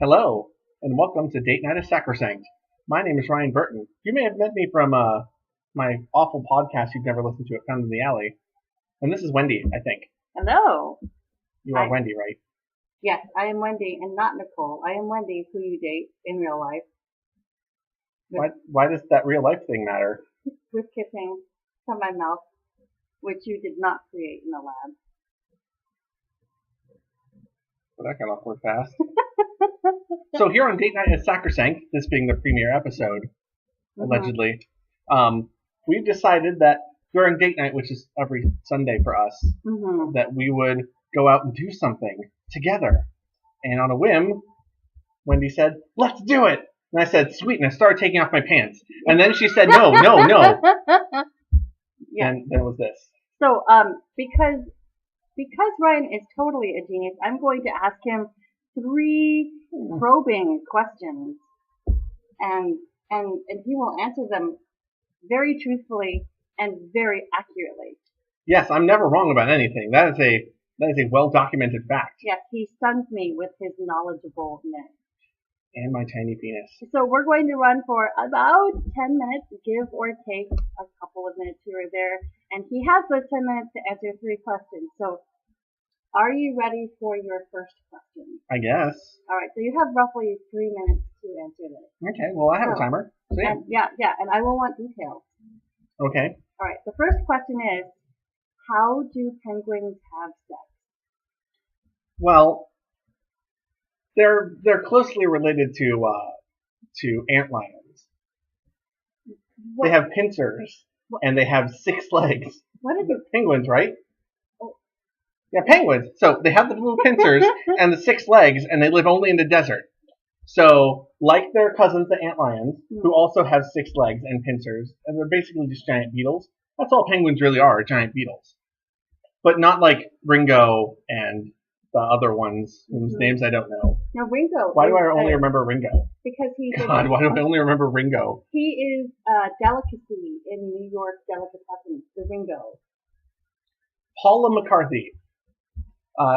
Hello, and welcome to Date Night at Sacrosanct. My name is Ryan Burton. You may have met me from my awful podcast you've never listened to, It Found in the Alley. And this is Wendy, I think. Hello. You are Wendy, right? Yes, I am Wendy and not Nicole. I am Wendy, who you date in real life. Why does that real life thing matter? With kissing from my mouth, which you did not create in the lab. Well, that got awkward fast. So here on Date Night at Sacrosanct, this being the premiere episode, allegedly, we've decided that during date night, which is every Sunday for us, that we would go out and do something together. And on a whim, Wendy said, "Let's do it!" And I said, "Sweet," and I started taking off my pants. And then she said, no. Yeah. And there was this. So, because Ryan is totally a genius, I'm going to ask him 3 probing questions, and he will answer them very truthfully and very accurately. Yes, I'm never wrong about anything. That is a well documented fact. Yes, he stuns me with his knowledgeableness. And my tiny penis. So we're going to run for about 10 minutes, give or take a couple of minutes here or there, and he has those 10 minutes to answer 3 questions. So, are you ready for your first question? I guess. All right, so you have roughly 3 minutes to answer this. Okay, well, I have a timer. So yeah. And I will want details. Okay. All right, the first question is, how do penguins have sex? Well, they're closely related to antlions. They have pincers, and they have 6 legs. What is it? Penguins, right? Oh. Yeah, penguins. So they have the blue pincers and the 6 legs, and they live only in the desert. So, like their cousins, the antlions, who also have 6 legs and pincers, and they're basically just giant beetles. That's all penguins really are, giant beetles. But not like Ringo and the other ones whose names I don't know. No, Ringo. Why do I only remember Ringo? Because he's God, why do I only remember Ringo? He is a delicacy in New York delicatessen, the Ringo. Paula McCarthy.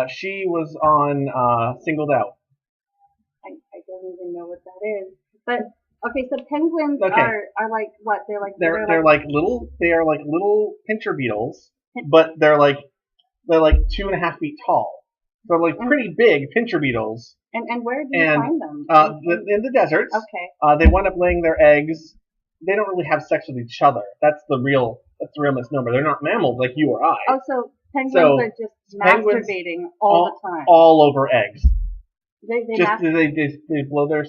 She was on Singled Out. I don't even know what that is. But okay, so penguins are like what? They're like little pincher beetles, but they're like 2.5 feet tall. They're like pretty big pincher beetles. And where do you find them? In the deserts. Okay. They wind up laying their eggs. They don't really have sex with each other. That's the real misnomer. They're not mammals like you or I. Oh, so penguins are just masturbating all the time. All over eggs. They blow their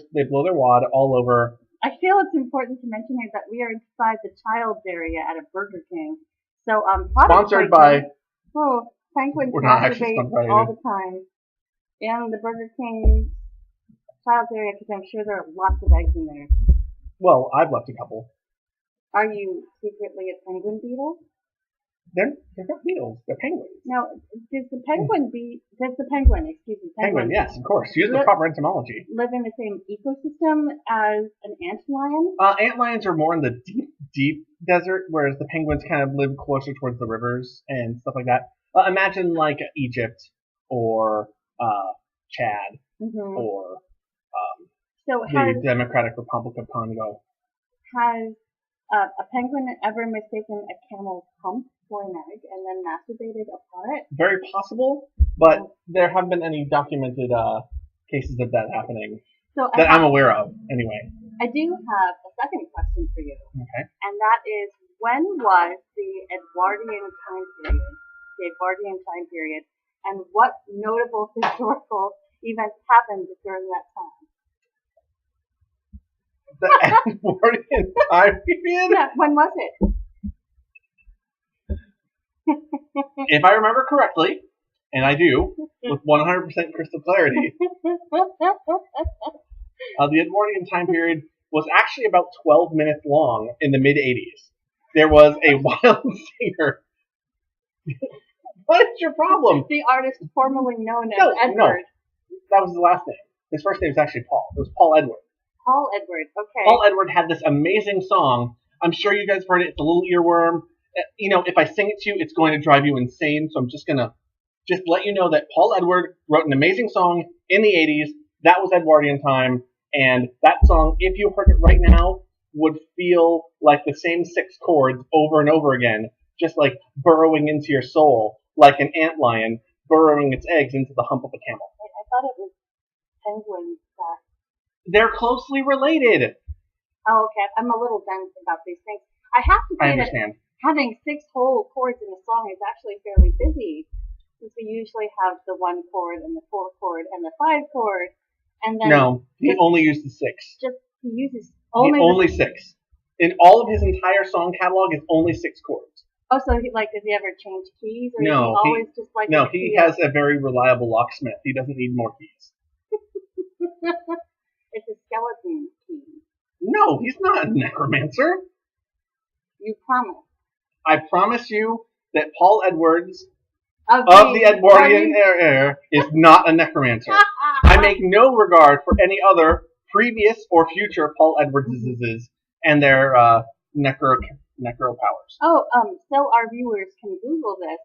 wad all over. I feel it's important to mention here that we are inside the child's area at a Burger King. So sponsored by. Penguins masturbate all the time in the Burger King child's area because I'm sure there are lots of eggs in there. Well, I've left a couple. Are you secretly a penguin beetle? They're not beetles. They're penguins. Now, does the penguin, yes, of course. Use the proper etymology. Live in the same ecosystem as an antlion? Antlions are more in the deep desert, whereas the penguins kind of live closer towards the rivers and stuff like that. Imagine like Egypt or Chad or the Democratic Republic of Congo. Has a penguin ever mistaken a camel's hump for an egg and then masturbated upon it? Very possible, but there haven't been any documented cases of that happening that I'm aware of, anyway. I do have a second question for you. Okay. And that is, when was the Edwardian time period, and what notable historical events happened during that time? The Edwardian time period? Yeah, when was it? If I remember correctly, and I do, with 100% crystal clarity, the Edwardian time period was actually about 12 minutes long in the mid-'80s. There was a wild singer. What is your problem? The artist formerly known as Edward. No, that was his last name. His first name was actually Paul. It was Paul Edward. Paul Edward, okay. Paul Edward had this amazing song. I'm sure you guys have heard it. It's a little earworm. If I sing it to you, it's going to drive you insane. So I'm just going to let you know that Paul Edward wrote an amazing song in the 80s That was Edwardian time, and that song, if you heard it right now, would feel like the same 6 chords over and over again, just like burrowing into your soul, like an antlion burrowing its eggs into the hump of a camel. I thought it was penguins that. They're closely related. Oh, okay. I'm a little dense about these things. I have to I say that understand. having 6 whole chords in a song is actually fairly busy, since we usually have the 1 chord and the 4 chord and the 5 chord, and then No, he only used the 6. just he uses Only 6. In all of his entire song catalog, it's only 6 chords. Oh, so does he ever change keys, or No, is he always just like? No, he has a very reliable locksmith. He doesn't need more keys. It's a skeleton key. No, he's not a necromancer. You promise. I promise you that Paul Edwards Of the Edwardian era is not a necromancer. I make no regard for any other previous or future Paul Edwardses and their necro powers. Oh, so our viewers can Google this.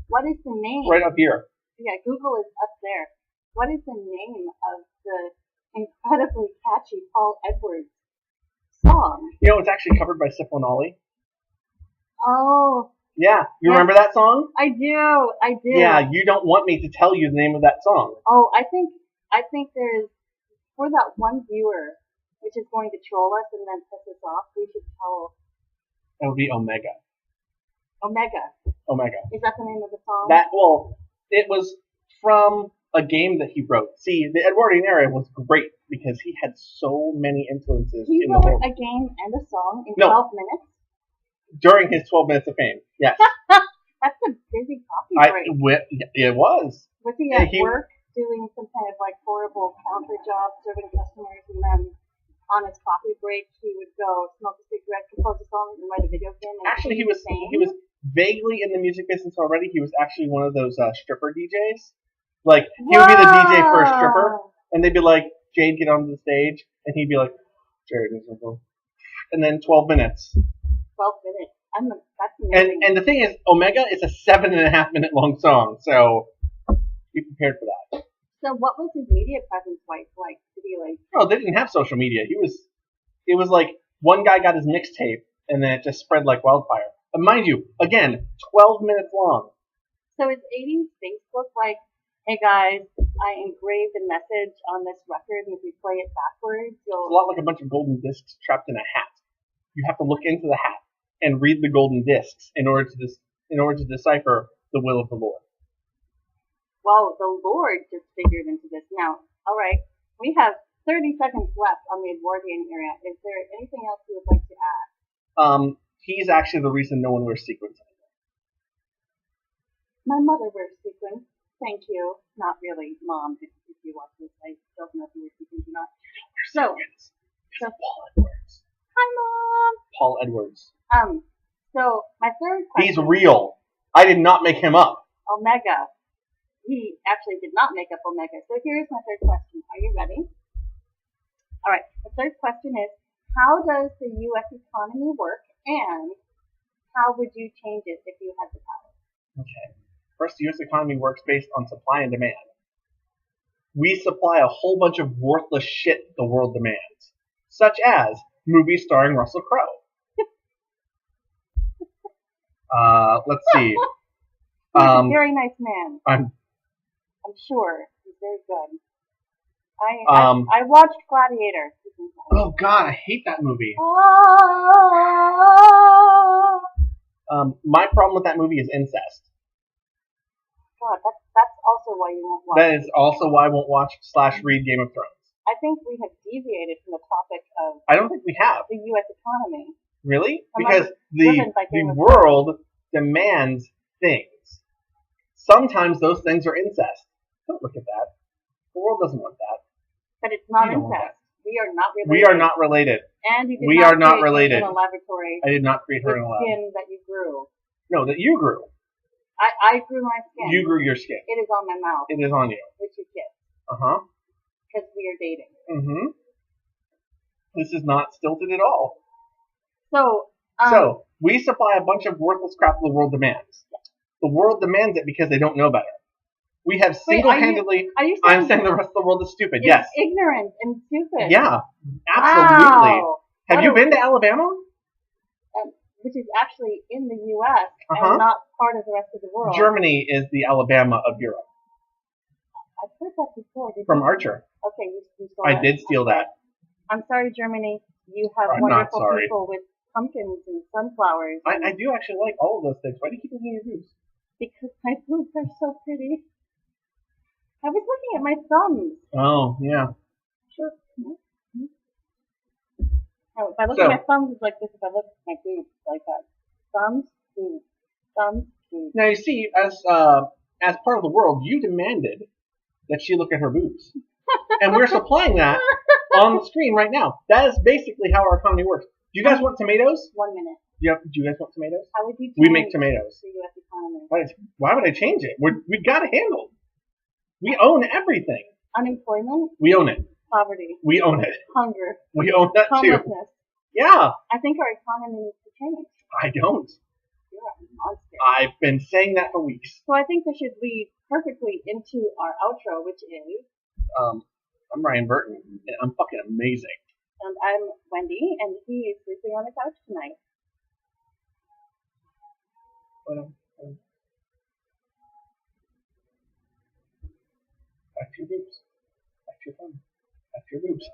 What is the name? Right up here. Yeah, Google is up there. What is the name of the incredibly catchy Paul Edwards song? You know, it's actually covered by Sipple and Ollie. Oh. Yeah, you remember that song? I do. Yeah, you don't want me to tell you the name of that song. Oh, I think there's, for that one viewer, which is going to troll us and then piss us off, we should tell. That would be Omega. Omega. Is that the name of the song? It was from a game that he wrote. See, the Edwardian era was great because he had so many influences He in the wrote world. a game and a song in 12 minutes? During his 12 minutes of fame, yes. That's a busy coffee break. It was. Was he at work doing some kind of like horrible counter job serving customers, and then on his coffee break he would go smoke a cigarette, compose a song, and write a video game? Actually, he was vaguely in the music business already. He was actually one of those stripper DJs. Like, he would be the DJ for a stripper, and they'd be like, Jade, get onto the stage, and he'd be like, Jared, and then 12 minutes. 12 minutes. That's amazing. And the thing is, Omega is a 7.5 minute long song, so be prepared for that. So what was his media presence like? Did he like? No, they didn't have social media. It was like one guy got his mixtape, and then it just spread like wildfire. But mind you, again, 12 minutes long. So is 80s Facebook like, hey guys, I engraved a message on this record, and if you play it backwards, It's a lot like a bunch of golden discs trapped in a hat. You have to look into the hat and read the golden discs in order to decipher the will of the Lord. Well, the Lord just figured into this. Now, all right, we have 30 seconds left on the Edwardian era. Is there anything else you would like to add? He's actually the reason no one wears sequins anymore. My mother wears sequins. Thank you. Not really, Mom. If you watch this, I don't know if you wear sequins or not. So Paul Edwards. Hi, Mom. Paul Edwards. So my third question. He's real. I did not make him up. Omega. He actually did not make up Omega. So here's my third question. Are you ready? All right. The third question is, how does the U.S. economy work, and how would you change it if you had the power? Okay. First, the U.S. economy works based on supply and demand. We supply a whole bunch of worthless shit the world demands, such as movies starring Russell Crowe. Let's see. He's a very nice man. I'm sure he's very good. I watched Gladiator. Oh God, I hate that movie. My problem with that movie is incest. God, that's also why you won't watch. That is also why I won't watch / read Game of Thrones. I think we have deviated from the topic of. I don't think we have. The U.S. economy. Really? Because the world demands things. Sometimes those things are incest. Don't look at that. The world doesn't want that. But it's not incest. We are not related. We are not related. And you did we not are not create related. In a laboratory. I did not create her in a lab. Skin that you grew. No, that you grew. I grew my skin. You grew your skin. It is on my mouth. It is on you. Which you kissed. Uh-huh. Because we are dating. Mm-hmm. This is not stilted at all. So we supply a bunch of worthless crap the world demands. The world demands it because they don't know better. We have single-handedly. Are you I'm saying the rest of the world is stupid. it's Yes. ignorant and stupid? Yeah. Absolutely. Wow. Have you been to Alabama? Which is actually in the U.S. Uh-huh. and not part of the rest of the world. Germany is the Alabama of Europe. I've heard that before. From Archer. Okay, you stole I did steal that. I'm sorry, Germany. You have I'm not wonderful sorry. people with pumpkins and sunflowers. I do actually like all of those things. Why do you keep looking at your boobs? Because my boobs are so pretty. I was looking at my thumbs. Oh, yeah. Sure. Oh, if I look at my thumbs, it's like this. If I look at my boobs, it's like that. Thumbs, boobs. Thumbs, boobs. Now, you see, as part of the world, you demanded that she look at her boobs. And we're supplying that on the screen right now. That is basically how our economy works. Do you guys want tomatoes? 1 minute. Do you guys want tomatoes? How would you change We make tomatoes. the U.S. economy? Why would I change it? We got it handled. We own everything. Unemployment? We own it. Poverty. We own it. Hunger. We own that too. Homelessness. Yeah. I think our economy needs to change. I don't. You're a monster. I've been saying that for weeks. So I think this should lead perfectly into our outro, which is... I'm Ryan Burton, and I'm fucking amazing. And I'm Wendy, and he is sleeping on the couch tonight. Back to your boobs. Back to your phone. Back to your boobs.